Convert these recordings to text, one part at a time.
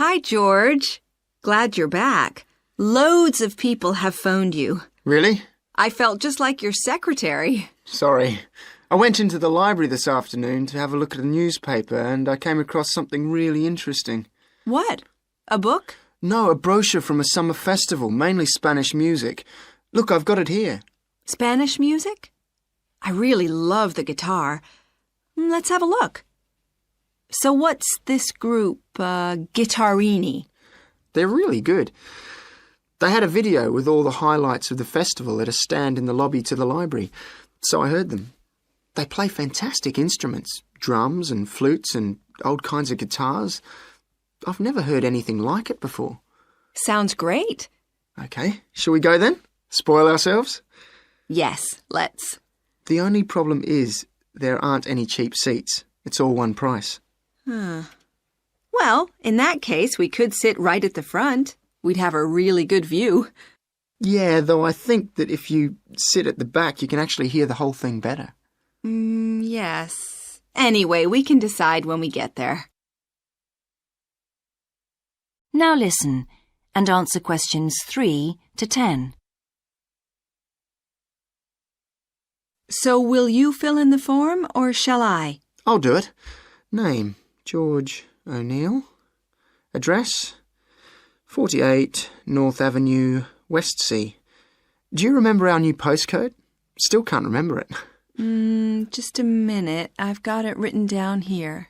Hi, George. Glad you're back. Loads of people have phoned you. Really? I felt just like your secretary. Sorry. I went into the library this afternoon to have a look at a newspaper and I came across something really interesting. What? A book? No, a brochure from a summer festival, mainly Spanish music. Look, I've got it here. Spanish music? I really love the guitar. Let's have a look. So what's this group, Guittarini? They're really good. They had a video with all the highlights of the festival at a stand in the lobby to the library, so I heard them. They play fantastic instruments, drums and flutes and old kinds of guitars. I've never heard anything like it before. Sounds great. OK, shall we go then? Spoil ourselves? Yes, let's. The only problem is there aren't any cheap seats. It's all one price. Well, in that case, we could sit right at the front. We'd have a really good view. Yeah, though I think that if you sit at the back, you can actually hear the whole thing better. Yes. Anyway, we can decide when we get there. Now listen and answer questions 3 to 10. So will you fill in the form or shall I? I'll do it. Name, George O'Neill. Address, 48 North Avenue, Westsea. Do you remember our new postcode? Still can't remember it. Just a minute. I've got it written down here.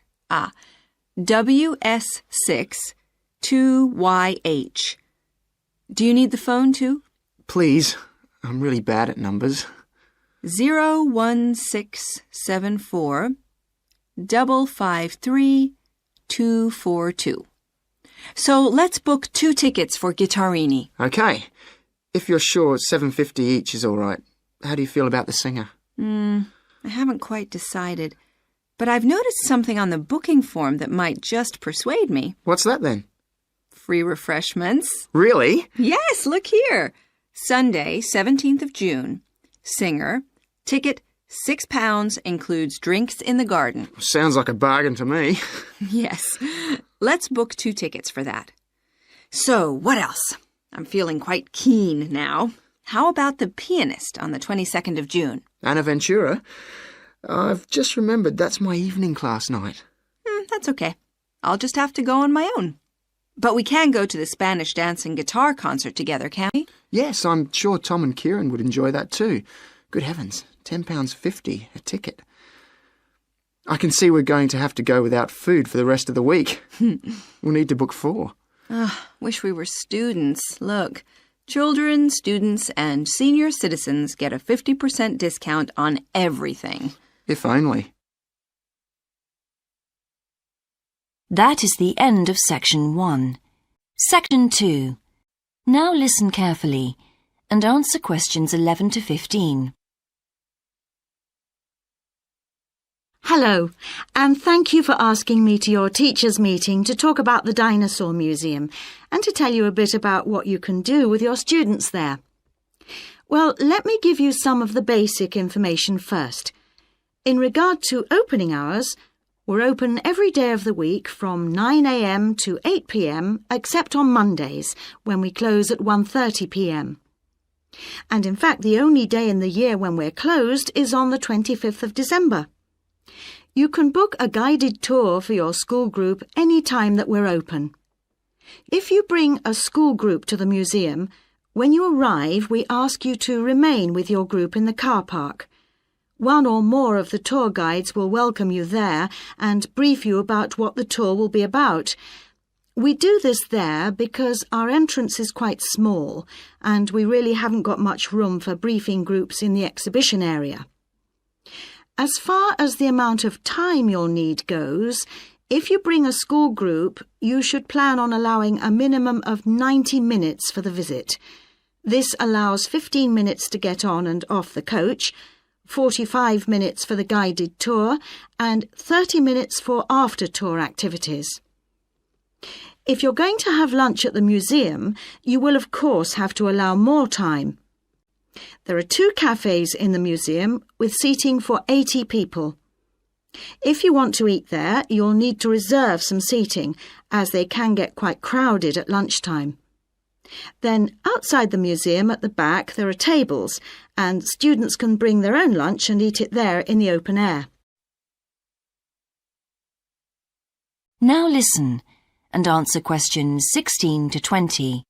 WS6 2YH. Do you need the phone too? Please. I'm really bad at numbers. 01674 553 242. So let's book 2 tickets for Guittarini. OK. If you're sure $7.50 each is all right. How do you feel about the singer? I haven't quite decided. But I've noticed something on the booking form that might just persuade me. What's that then? Free refreshments. Really? Yes, look here. Sunday, 17th of June. Singer. Ticket, £6, includes drinks in the garden. Sounds like a bargain to me. Yes. Let's book 2 tickets for that. So, what else? I'm feeling quite keen now. How about the pianist on the 22nd of June? Anna Ventura? I've just remembered that's my evening class night. That's okay. I'll just have to go on my own. But we can go to the Spanish dance and guitar concert together, can't we? Yes, I'm sure Tom and Kieran would enjoy that too. Good heavens, £10.50 a ticket. I can see we're going to have to go without food for the rest of the week. We'll need to book 4. Wish we were students. Look, children, students, and senior citizens get a 50% discount on everything. If only. That is the end of Section 1. Section 2. Now listen carefully and answer questions 11 to 15. Hello, and thank you for asking me to your teachers' meeting to talk about the Dinosaur Museum and to tell you a bit about what you can do with your students there. Well, let me give you some of the basic information first. In regard to opening hours, we're open every day of the week from 9 a.m. to 8 p.m, except on Mondays, when we close at 1:30 p.m. And in fact, the only day in the year when we're closed is on the 25th of December. You can book a guided tour for your school group any time that we're open. If you bring a school group to the museum, when you arrive, we ask you to remain with your group in the car park. One or more of the tour guides will welcome you there and brief you about what the tour will be about. We do this there because our entrance is quite small and we really haven't got much room for briefing groups in the exhibition area. As far as the amount of time you'll need goes, if you bring a school group, you should plan on allowing a minimum of 90 minutes for the visit. This allows 15 minutes to get on and off the coach, 45 minutes for the guided tour, and 30 minutes for after-tour activities. If you're going to have lunch at the museum, you will of course have to allow more time. There are 2 cafes in the museum with seating for 80 people. If you want to eat there, you'll need to reserve some seating, as they can get quite crowded at lunchtime. Then, outside the museum at the back, there are tables, and students can bring their own lunch and eat it there in the open air. Now listen and answer questions 16 to 20.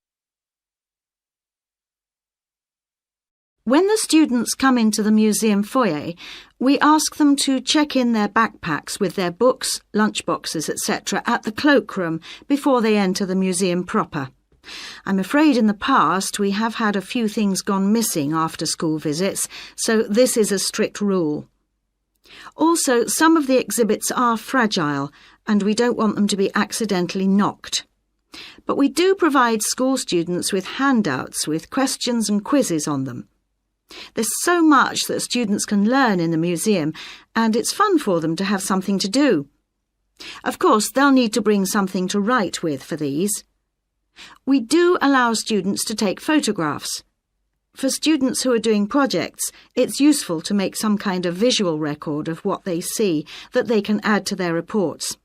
When the students come into the museum foyer, we ask them to check in their backpacks with their books, lunchboxes, etc. at the cloakroom before they enter the museum proper. I'm afraid in the past we have had a few things gone missing after school visits, so this is a strict rule. Also, some of the exhibits are fragile, and we don't want them to be accidentally knocked. But we do provide school students with handouts with questions and quizzes on them. There's so much that students can learn in the museum, and it's fun for them to have something to do. Of course, they'll need to bring something to write with for these. We do allow students to take photographs. For students who are doing projects, it's useful to make some kind of visual record of what they see that they can add to their reports.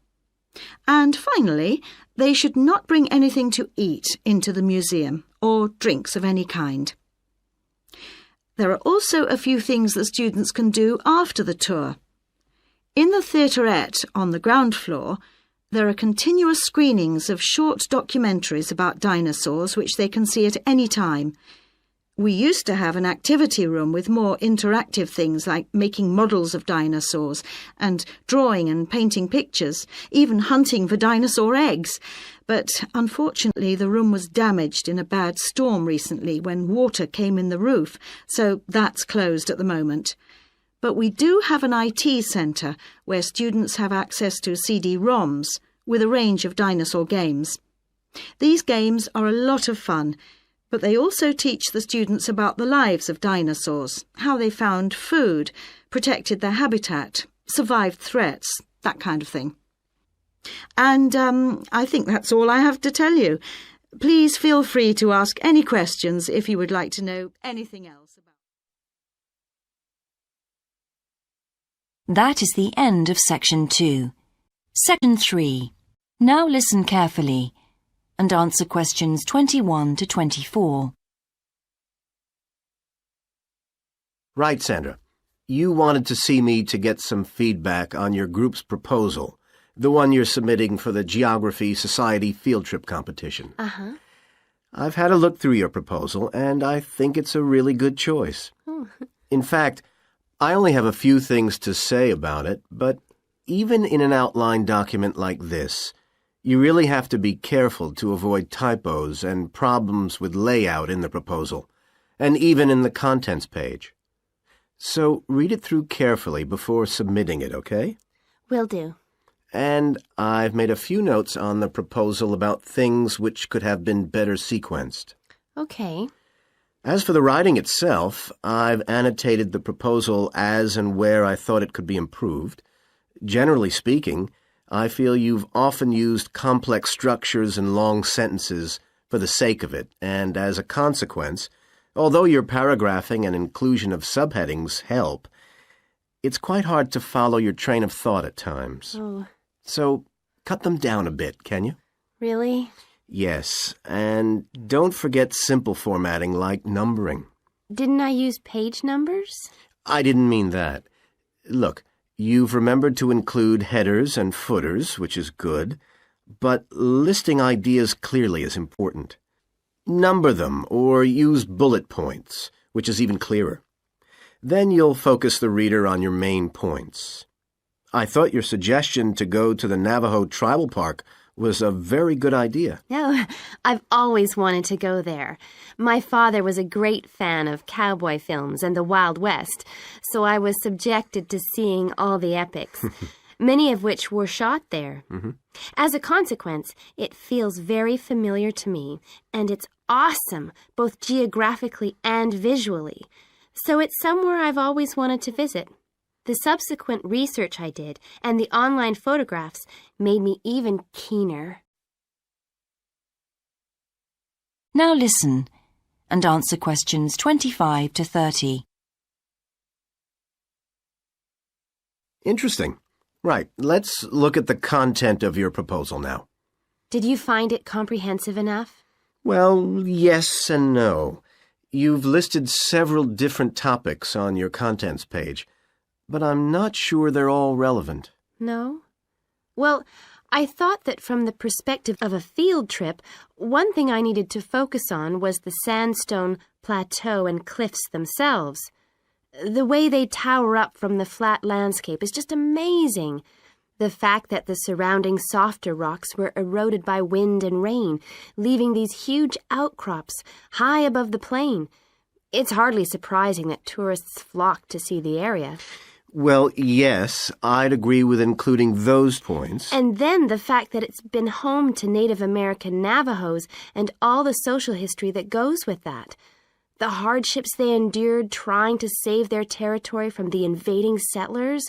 And finally, they should not bring anything to eat into the museum, or drinks of any kind. There are also a few things that students can do after the tour. In the theaterette on the ground floor, there are continuous screenings of short documentaries about dinosaurs which they can see at any time. We used to have an activity room with more interactive things like making models of dinosaurs and drawing and painting pictures, even hunting for dinosaur eggs. But unfortunately the room was damaged in a bad storm recently when water came in the roof, so that's closed at the moment. But we do have an IT centre where students have access to CD-ROMs with a range of dinosaur games. These games are a lot of fun, but they also teach the students about the lives of dinosaurs, how they found food, protected their habitat, survived threats, that kind of thing. And I think that's all I have to tell you. Please feel free to ask any questions if you would like to know anything else about. That is the end of Section 2. Section 3. Now listen carefully and answer questions 21 to 24. Right, Sandra. You wanted to see me to get some feedback on your group's proposal, the one you're submitting for the Geography Society field trip competition. Uh-huh. I've had a look through your proposal, and I think it's a really good choice. In fact, I only have a few things to say about it, but even in an outline document like this, you really have to be careful to avoid typos and problems with layout in the proposal, and even in the contents page. So read it through carefully before submitting it, okay? Will do. And I've made a few notes on the proposal about things which could have been better sequenced. Okay. As for the writing itself, I've annotated the proposal as and where I thought it could be improved. Generally speaking, I feel you've often used complex structures and long sentences for the sake of it, and as a consequence, although your paragraphing and inclusion of subheadings help, it's quite hard to follow your train of thought at times. Oh. So, cut them down a bit, can you? Really? Yes, and don't forget simple formatting like numbering. Didn't I use page numbers? I didn't mean that. Look, you've remembered to include headers and footers, which is good, but listing ideas clearly is important. Number them or use bullet points, which is even clearer. Then you'll focus the reader on your main points. I thought your suggestion to go to the Navajo Tribal Park was a very good idea. No, I've always wanted to go there. My father was a great fan of cowboy films and the Wild West, so I was subjected to seeing all the epics, many of which were shot there. Mm-hmm. As a consequence, it feels very familiar to me, and it's awesome, both geographically and visually. So it's somewhere I've always wanted to visit. The subsequent research I did and the online photographs made me even keener. Now listen and answer questions 25 to 30. Interesting. Right. Let's look at the content of your proposal now. Did you find it comprehensive enough? Well, yes and no. You've listed several different topics on your contents page, but I'm not sure they're all relevant. No? Well, I thought that from the perspective of a field trip, one thing I needed to focus on was the sandstone plateau and cliffs themselves. The way they tower up from the flat landscape is just amazing. The fact that the surrounding softer rocks were eroded by wind and rain, leaving these huge outcrops high above the plain. It's hardly surprising that tourists flock to see the area. Well, yes, I'd agree with including those points. And then the fact that it's been home to Native American Navajos and all the social history that goes with that. The hardships they endured trying to save their territory from the invading settlers.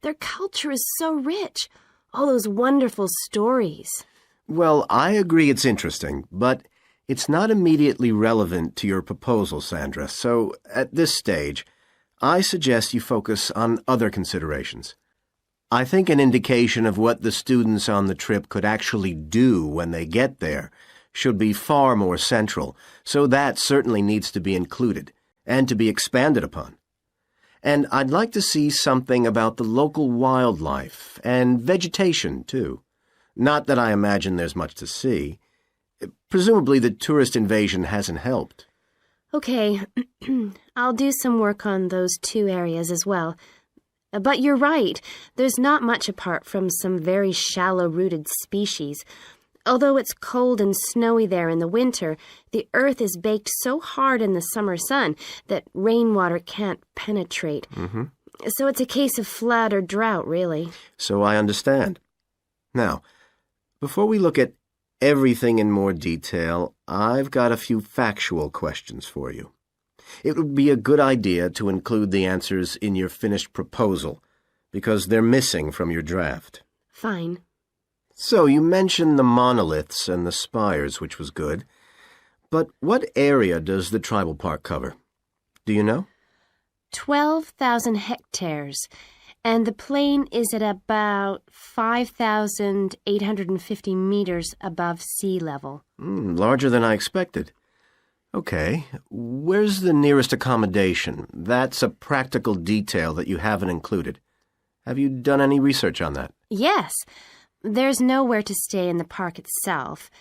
Their culture is so rich. All those wonderful stories. Well, I agree it's interesting, but it's not immediately relevant to your proposal, Sandra. So, at this stage, I suggest you focus on other considerations. I think an indication of what the students on the trip could actually do when they get there should be far more central, so that certainly needs to be included and to be expanded upon. And I'd like to see something about the local wildlife and vegetation, too. Not that I imagine there's much to see. Presumably the tourist invasion hasn't helped. Okay, I'll do some work on those two areas as well. But you're right, there's not much apart from some very shallow-rooted species. Although it's cold and snowy there in the winter, the earth is baked so hard in the summer sun that rainwater can't penetrate. So it's a case of flood or drought, really. So I understand. Now, before we look at everything in more detail, I've got a few factual questions for you. It would be a good idea to include the answers in your finished proposal, because they're missing from your draft. Fine. So you mentioned the monoliths and the spires, which was good. But what area does the tribal park cover? Do you know? 12,000 hectares, and the plain is at about 5,850 meters above sea level. Larger than I expected. Okay, where's the nearest accommodation? That's a practical detail that you haven't included. Have you done any research on that? Yes. There's nowhere to stay in the park itself,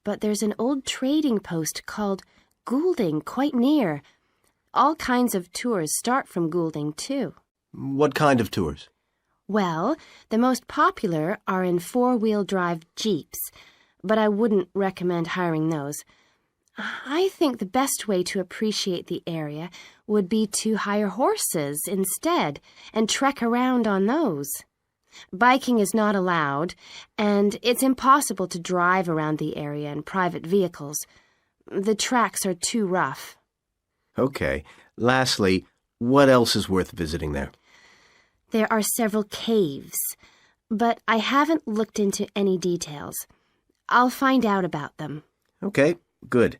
but there's an old trading post called Goulding quite near. All kinds of tours start from Goulding, too. What kind of tours? Well, the most popular are in four-wheel drive Jeeps, but I wouldn't recommend hiring those. I think the best way to appreciate the area would be to hire horses instead and trek around on those. Biking is not allowed, and it's impossible to drive around the area in private vehicles. The tracks are too rough. Okay. Lastly, what else is worth visiting there? There are several caves, but I haven't looked into any details. I'll find out about them. Okay, good.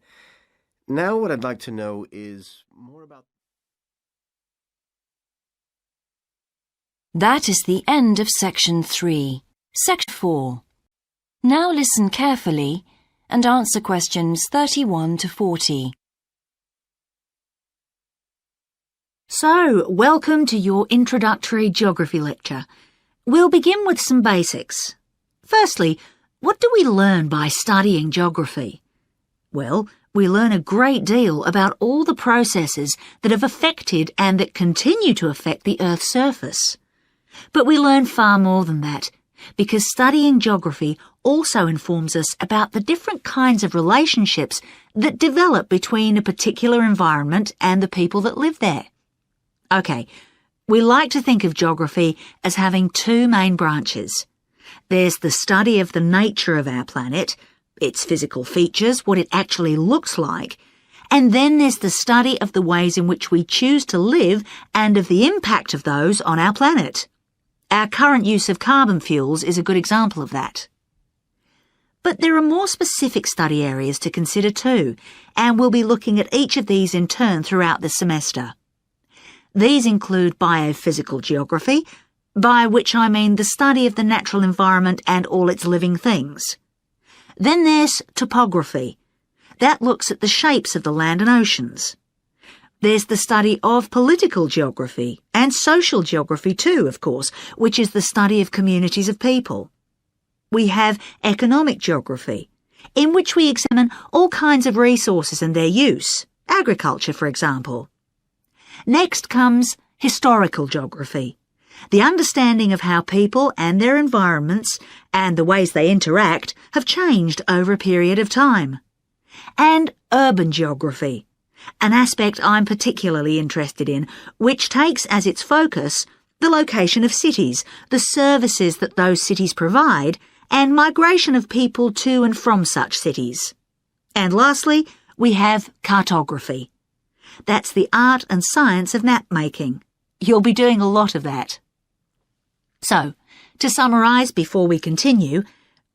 Now what I'd like to know is more about... That is the end of Section 3. Section 4. Now listen carefully and answer questions 31 to 40. So, welcome to your introductory geography lecture. We'll begin with some basics. Firstly, what do we learn by studying geography? Well, we learn a great deal about all the processes that have affected and that continue to affect the Earth's surface. But we learn far more than that, because studying geography also informs us about the different kinds of relationships that develop between a particular environment and the people that live there. Okay, we like to think of geography as having two main branches. There's the study of the nature of our planet, its physical features, what it actually looks like, and then there's the study of the ways in which we choose to live and of the impact of those on our planet. Our current use of carbon fuels is a good example of that. But there are more specific study areas to consider too, and we'll be looking at each of these in turn throughout the semester. These include biophysical geography, by which I mean the study of the natural environment and all its living things. Then there's topography. That looks at the shapes of the land and oceans. There's the study of political geography, and social geography too, of course, which is the study of communities of people. We have economic geography, in which we examine all kinds of resources and their use, agriculture, for example. Next comes historical geography, the understanding of how people and their environments and the ways they interact have changed over a period of time. And urban geography, an aspect I'm particularly interested in, which takes as its focus the location of cities, the services that those cities provide, and migration of people to and from such cities. And lastly, we have cartography. That's the art and science of map making. You'll be doing a lot of that. So, to summarise before we continue,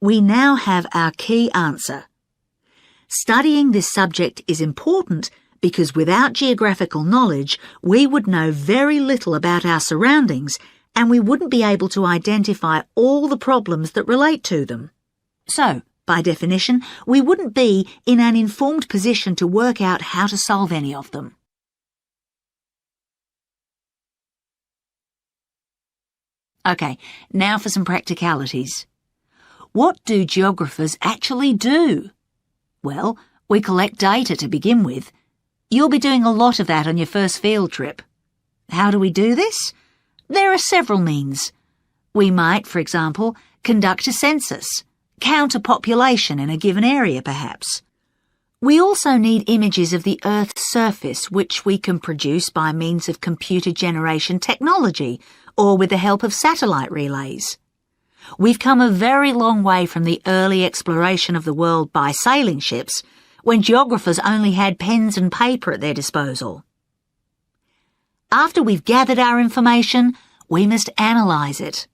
we now have our key answer. Studying this subject is important because without geographical knowledge, we would know very little about our surroundings and we wouldn't be able to identify all the problems that relate to them. So, by definition, we wouldn't be in an informed position to work out how to solve any of them. Okay, now for some practicalities. What do geographers actually do? Well, we collect data to begin with. You'll be doing a lot of that on your first field trip. How do we do this? There are several means. We might, for example, conduct a census, count a population in a given area perhaps. We also need images of the Earth's surface which we can produce by means of computer generation technology or with the help of satellite relays. We've come a very long way from the early exploration of the world by sailing ships, when geographers only had pens and paper at their disposal. After we've gathered our information, we must analyse it.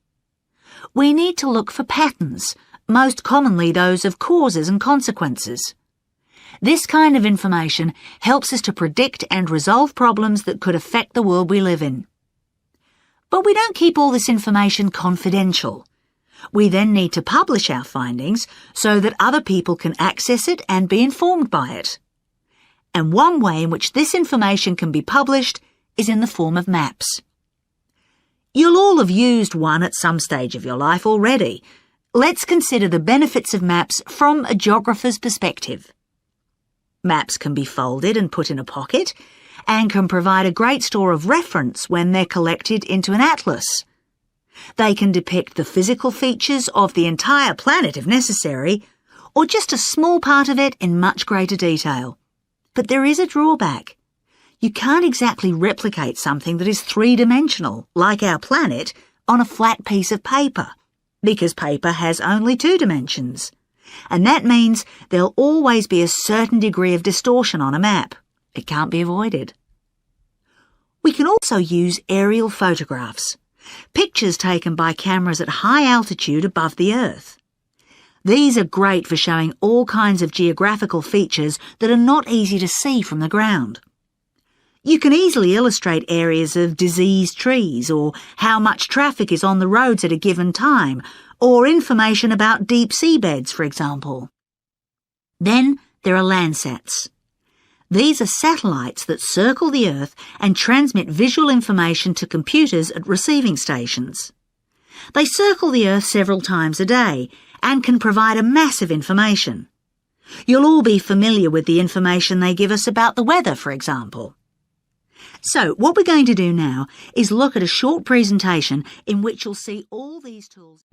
We need to look for patterns, most commonly those of causes and consequences. This kind of information helps us to predict and resolve problems that could affect the world we live in. But we don't keep all this information confidential. We then need to publish our findings so that other people can access it and be informed by it. And one way in which this information can be published is in the form of maps. You'll all have used one at some stage of your life already. Let's consider the benefits of maps from a geographer's perspective. Maps can be folded and put in a pocket and can provide a great store of reference when they're collected into an atlas. They can depict the physical features of the entire planet if necessary, or just a small part of it in much greater detail. But there is a drawback. You can't exactly replicate something that is three-dimensional, like our planet, on a flat piece of paper, because paper has only 2 dimensions. And that means there'll always be a certain degree of distortion on a map. It can't be avoided. We can also use aerial photographs, pictures taken by cameras at high altitude above the Earth. These are great for showing all kinds of geographical features that are not easy to see from the ground. You can easily illustrate areas of diseased trees, or how much traffic is on the roads at a given time, or information about deep seabeds, for example. Then there are Landsats. These are satellites that circle the Earth and transmit visual information to computers at receiving stations. They circle the Earth several times a day and can provide a massive information. You'll all be familiar with the information they give us about the weather, for example. So, what we're going to do now is look at a short presentation in which you'll see all these tools.